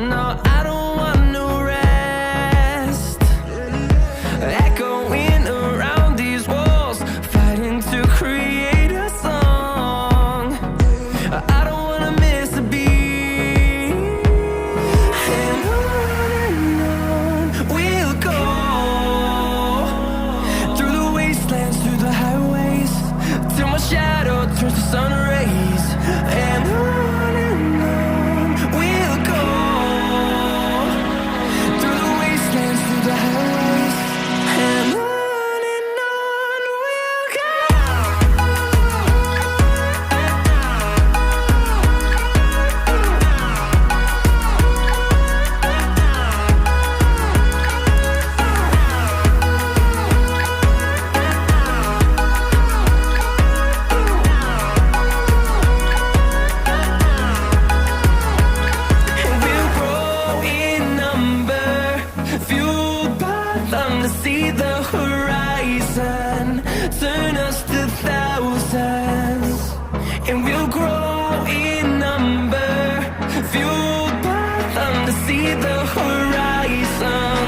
No, I don't want no rest. Echoing around these walls, fighting to create a song. I don't wanna miss a beat. And on we'll go, through the wastelands, through the highways, till my shadow turns to sun rays. And on we'll go, through the wastelands, through the highways. And on we'll go. And we'll grow in number, fueled by them to see the horizon, turn us to thousands. And we'll grow in number, fueled by them to see the horizon,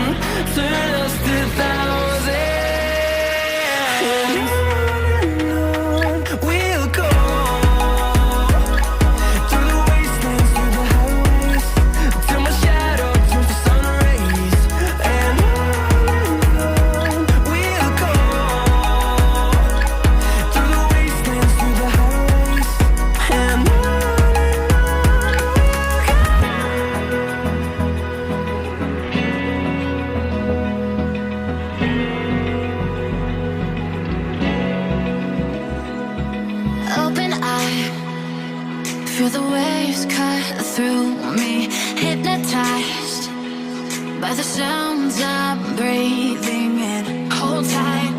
turn us to thousands. And on we'll go, through the wastelands, through the highways, till my shadow turns to sun rays. And on we'll go, through the wastelands, through the highways. And on we'll go. Open eye, feel the waves cut through me, hypnotized by the sounds I'm breathing in. Hold tight,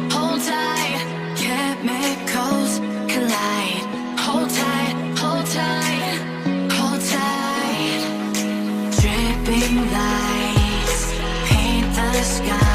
chemicals collide. Hold tight, hold tight, hold tight. Dripping lights paint the sky.